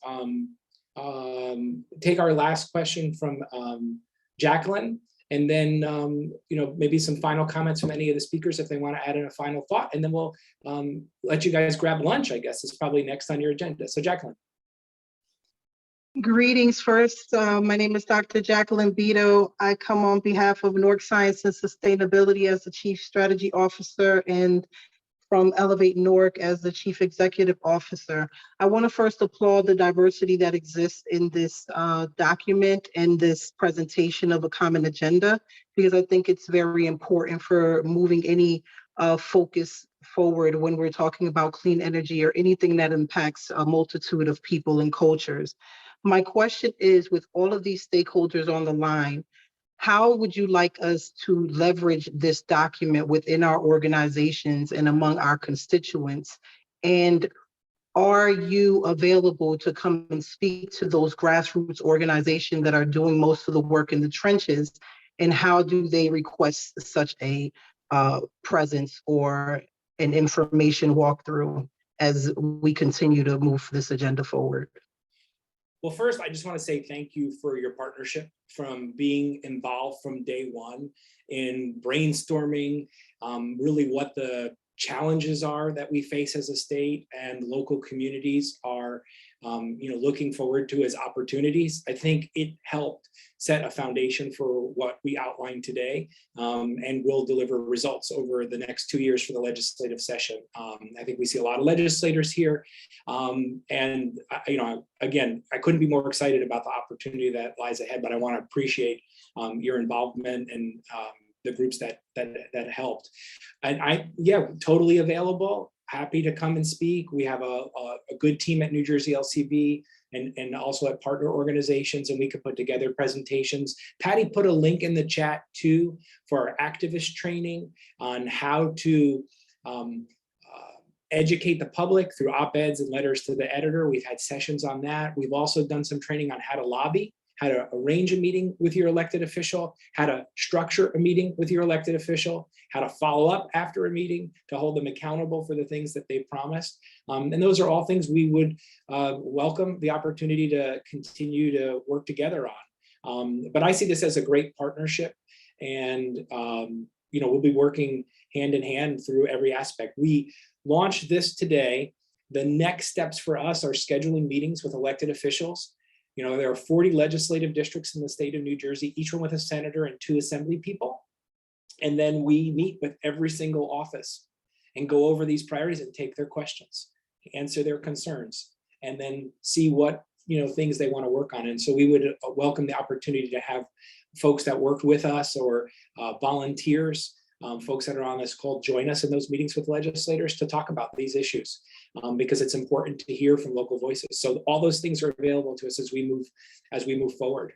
take our last question from Jacqueline, and then maybe some final comments from any of the speakers if they want to add in a final thought, and then we'll let you guys grab lunch, I guess is probably next on your agenda. So Jacqueline. Greetings first. My name is Dr. Jacqueline Bedo. I come on behalf of Newark Science and Sustainability as the Chief Strategy Officer, and from Elevate Newark as the Chief Executive Officer. I want to first applaud the diversity that exists in this document and this presentation of a common agenda, because I think it's very important for moving any focus forward when we're talking about clean energy or anything that impacts a multitude of people and cultures. My question is, with all of these stakeholders on the line, how would you like us to leverage this document within our organizations and among our constituents? And are you available to come and speak to those grassroots organizations that are doing most of the work in the trenches? And how do they request such a presence or an information walkthrough as we continue to move this agenda forward? Well, first, I just want to say thank you for your partnership, from being involved from day one in brainstorming really what the challenges are that we face as a state and local communities are looking forward to as opportunities. I think it helped set a foundation for what we outlined today, and will deliver results over the next 2 years for the legislative session. I think we see a lot of legislators here, and again, I couldn't be more excited about the opportunity that lies ahead. But I want to appreciate your involvement and the groups that helped. And totally available. Happy to come and speak. We have a good team at New Jersey LCV and also at partner organizations, and we could put together presentations. Patty put a link in the chat too for our activist training on how to educate the public through op-eds and letters to the editor. We've had sessions on that. We've also done some training on how to lobby how to arrange a meeting with your elected official, how to structure a meeting with your elected official, how to follow up after a meeting, to hold them accountable for the things that they promised. And those are all things we would welcome the opportunity to continue to work together on. But I see this as a great partnership, and we'll be working hand in hand through every aspect. We launched this today. The next steps for us are scheduling meetings with elected officials. There are 40 legislative districts in the state of New Jersey, each one with a senator and 2 assembly people. And then we meet with every single office and go over these priorities and take their questions, answer their concerns, and then see what things they want to work on. And so we would welcome the opportunity to have folks that worked with us, or volunteers, folks that are on this call, join us in those meetings with legislators to talk about these issues, because it's important to hear from local voices. So all those things are available to us as we move forward.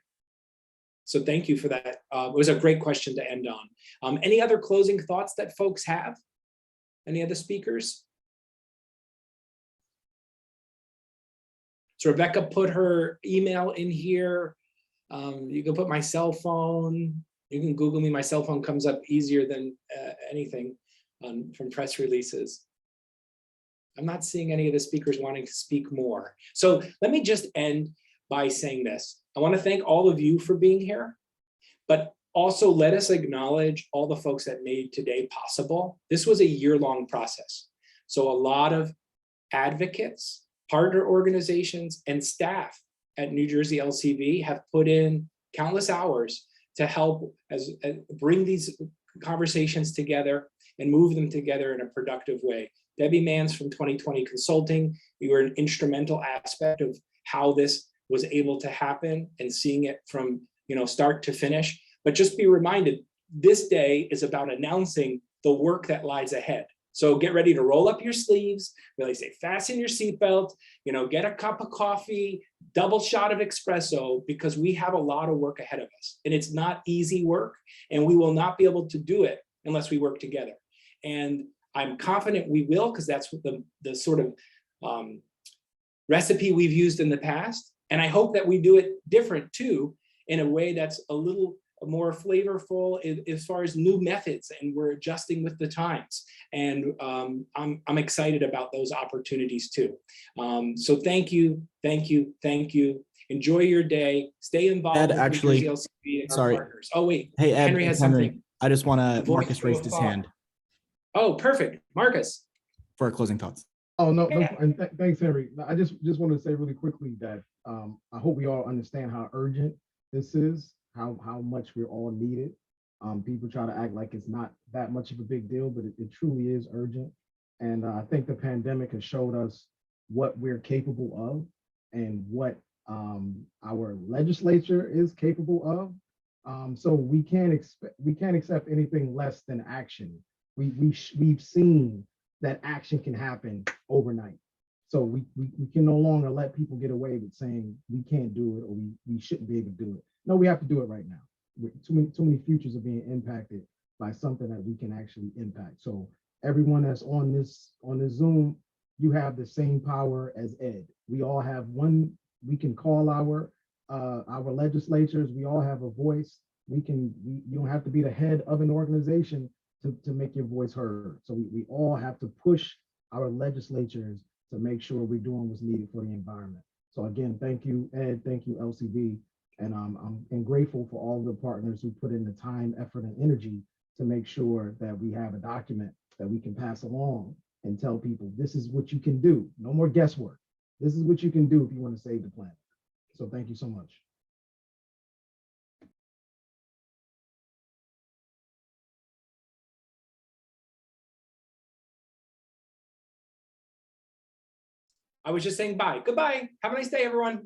So thank you for that. It was a great question to end on. Any other closing thoughts that folks have? Any other speakers? So Rebecca put her email in here. You can put my cell phone. You can Google me. My cell phone comes up easier than anything from press releases. I'm not seeing any of the speakers wanting to speak more. So let me just end by saying this. I want to thank all of you for being here, but also let us acknowledge all the folks that made today possible. This was a year-long process. So a lot of advocates, partner organizations, and staff at New Jersey LCV have put in countless hours to help bring these conversations together and move them together in a productive way. Debbie Mans from 2020 Consulting, you were an instrumental aspect of how this was able to happen and seeing it from start to finish. But just be reminded, this day is about announcing the work that lies ahead. So get ready to roll up your sleeves, really say, fasten your seatbelt, get a cup of coffee, double shot of espresso, because we have a lot of work ahead of us. And it's not easy work, and we will not be able to do it unless we work together. And I'm confident we will, because that's what the sort of recipe we've used in the past. And I hope that we do it different too, in a way that's a little more flavorful as far as new methods, and we're adjusting with the times. And I'm excited about those opportunities too. So thank you. Enjoy your day. Stay involved. Ed, with actually, New Jersey LCV and our sorry. partners. Oh wait, Hey, Ed, Henry has it's Henry. something. I just want to, Voice Marcus raised his profile. hand Oh, perfect. Marcus. for closing thoughts. Oh, no, and thanks, Henry. I just wanted to say really quickly that I hope we all understand how urgent this is, how much we're all needed. People try to act like it's not that much of a big deal, but it truly is urgent. And I think the pandemic has showed us what we're capable of and what our legislature is capable of. So we can't accept anything less than action. We've seen that action can happen overnight. So we can no longer let people get away with saying we can't do it, or we shouldn't be able to do it. No, we have to do it right now. Too many futures are being impacted by something that we can actually impact. So everyone that's on this Zoom, you have the same power as Ed. We all have one. We can call our legislatures. We all have a voice. You don't have to be the head of an organization to make your voice heard. So we all have to push our legislatures to make sure we're doing what's needed for the environment. So again, thank you, Ed, thank you, LCB. And I'm grateful for all the partners who put in the time, effort, and energy to make sure that we have a document that we can pass along and tell people, this is what you can do. No more guesswork. This is what you can do if you want to save the planet. So thank you so much. I was just saying bye. Goodbye. Have a nice day, everyone.